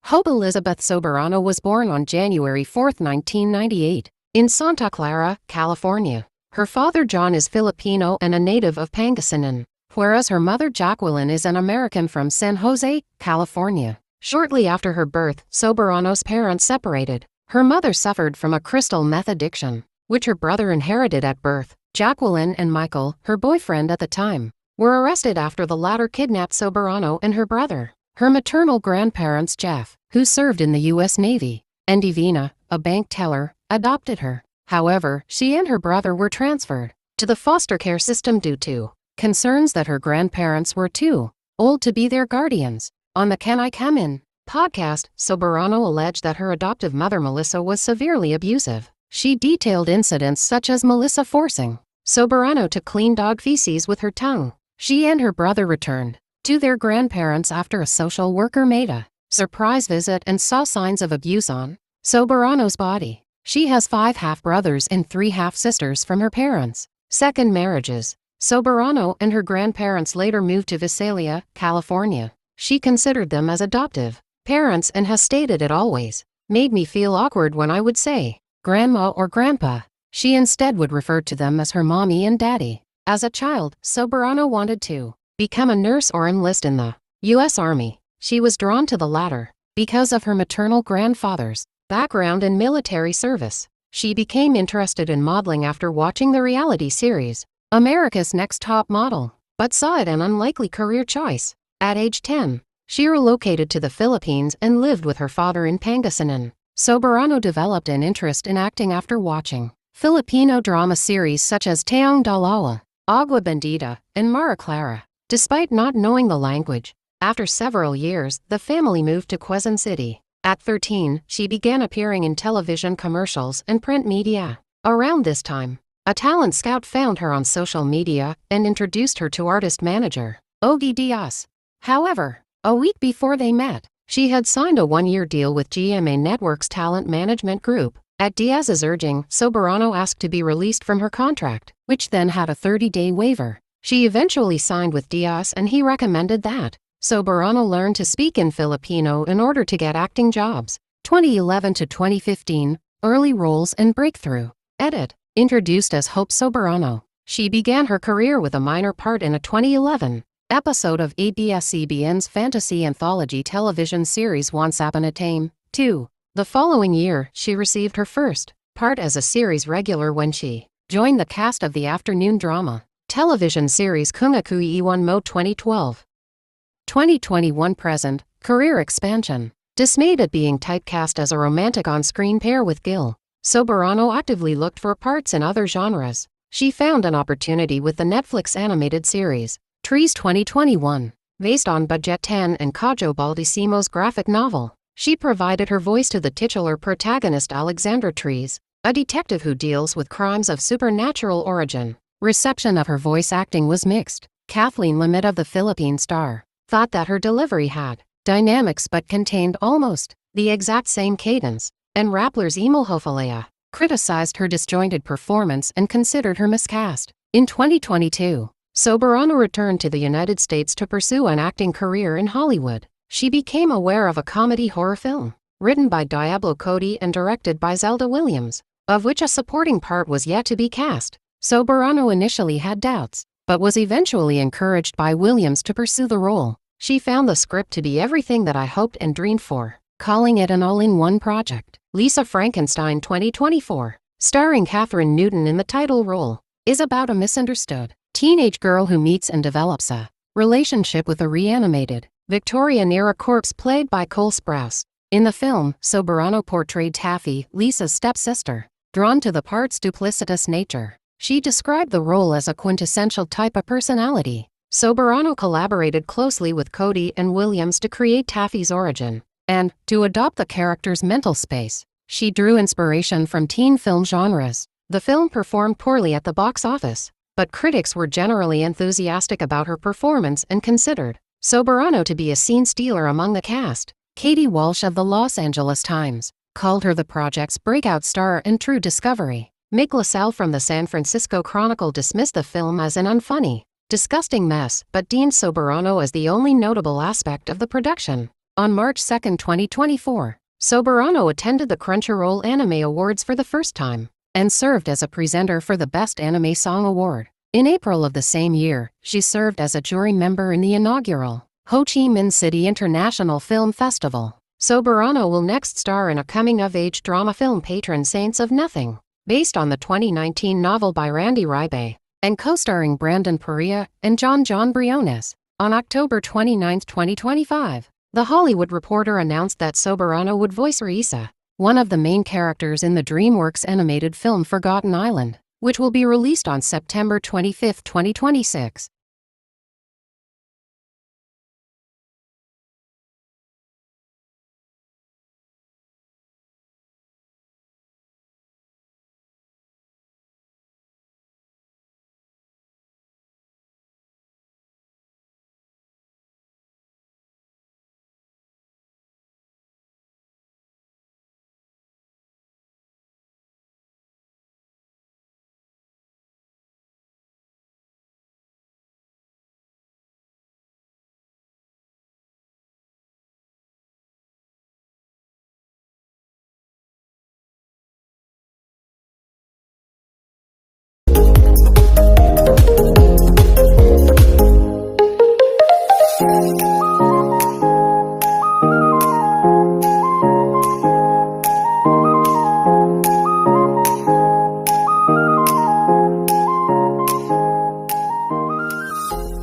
Hope Elizabeth Soberano was born on January 4, 1998, in Santa Clara, California. Her father John is Filipino and a native of Pangasinan, whereas her mother Jacqueline is an American from San Jose, California. Shortly after her birth, Soberano's parents separated. Her mother suffered from a crystal meth addiction, which her brother inherited at birth. Jacqueline and Michael, her boyfriend at the time, were arrested after the latter kidnapped Soberano and her brother. Her maternal grandparents Jeff, who served in the U.S. Navy, and Divina, a bank teller, adopted her. However, she and her brother were transferred to the foster care system due to concerns that her grandparents were too old to be their guardians. On the Can I Come In podcast, Soberano alleged that her adoptive mother Melissa was severely abusive. She detailed incidents such as Melissa forcing Soberano to clean dog feces with her tongue. She and her brother returned to their grandparents after a social worker made a surprise visit and saw signs of abuse on Soberano's body. She has 5 half-brothers and 3 half-sisters from her parents' second marriages. Soberano and her grandparents later moved to Visalia, California. She considered them as adoptive parents and has stated it always made me feel awkward when I would say grandma or grandpa. She instead would refer to them as her mommy and daddy. As a child, Soberano wanted to become a nurse or enlist in the U.S. Army. She was drawn to the latter because of her maternal grandfather's background in military service. She became interested in modeling after watching the reality series America's Next Top Model, but saw it an unlikely career choice. At age 10, she relocated to the Philippines and lived with her father in Pangasinan. Soberano developed an interest in acting after watching Filipino drama series such as Taong Dalawa, Agua Bendita, and Mara Clara. Despite not knowing the language, after several years, the family moved to Quezon City. At 13, she began appearing in television commercials and print media. Around this time, a talent scout found her on social media and introduced her to artist manager Ogie Diaz. However, a week before they met, she had signed a 1-year deal with GMA Network's talent management group. At Diaz's urging, Soberano asked to be released from her contract, which then had a 30-day waiver. She eventually signed with Diaz and he recommended that Soberano learn to speak in Filipino in order to get acting jobs. 2011 to 2015, Early Roles and Breakthrough. Edit. Introduced as Hope Soberano, she began her career with a minor part in a 2011 episode of ABS-CBN's fantasy anthology television series Once Upon a Time, 2. The following year, she received her first part as a series regular when she joined the cast of the afternoon drama television series Kung Aku Iwan Mo 2012. 2021 present, career expansion. Dismayed at being typecast as a romantic on-screen pair with Gil, Soberano actively looked for parts in other genres. She found an opportunity with the Netflix animated series Trees 2021, based on Budget 10 and Kajo Baldissimo's graphic novel. She provided her voice to the titular protagonist Alexandra Trees, a detective who deals with crimes of supernatural origin. Reception of her voice acting was mixed. Kathleen Limit of the Philippine Star thought that her delivery had dynamics but contained almost the exact same cadence, and Rappler's Emil Hofalea criticized her disjointed performance and considered her miscast. In 2022, Soberano returned to the United States to pursue an acting career in Hollywood. She became aware of a comedy horror film, written by Diablo Cody and directed by Zelda Williams, of which a supporting part was yet to be cast. Soberano initially had doubts, but was eventually encouraged by Williams to pursue the role. She found the script to be everything that I hoped and dreamed for, calling it an all-in-one project. Lisa Frankenstein 2024, starring Catherine Newton in the title role, is about a misunderstood teenage girl who meets and develops a relationship with a reanimated Victorian-era corpse played by Cole Sprouse. In the film, Soberano portrayed Taffy, Lisa's stepsister, drawn to the part's duplicitous nature. She described the role as a quintessential type of personality. Soberano collaborated closely with Cody and Williams to create Taffy's origin, and to adopt the character's mental space. She drew inspiration from teen film genres. The film performed poorly at the box office, but critics were generally enthusiastic about her performance and considered Soberano to be a scene stealer among the cast. Katie Walsh of the Los Angeles Times called her the project's breakout star and true discovery. Mick LaSalle from the San Francisco Chronicle dismissed the film as an unfunny, disgusting mess, but deemed Soberano as the only notable aspect of the production. On March 2, 2024, Soberano attended the Crunchyroll Anime Awards for the first time and served as a presenter for the Best Anime Song Award. In April of the same year, she served as a jury member in the inaugural Ho Chi Minh City International Film Festival. Soberano will next star in a coming-of-age drama film Patron Saints of Nothing, based on the 2019 novel by Randy Ribe, and co-starring Brandon Perea and John Briones. On October 29, 2025, The Hollywood Reporter announced that Soberano would voice LIZA, one of the main characters in the DreamWorks animated film Forgotten Island, which will be released on September 25, 2026.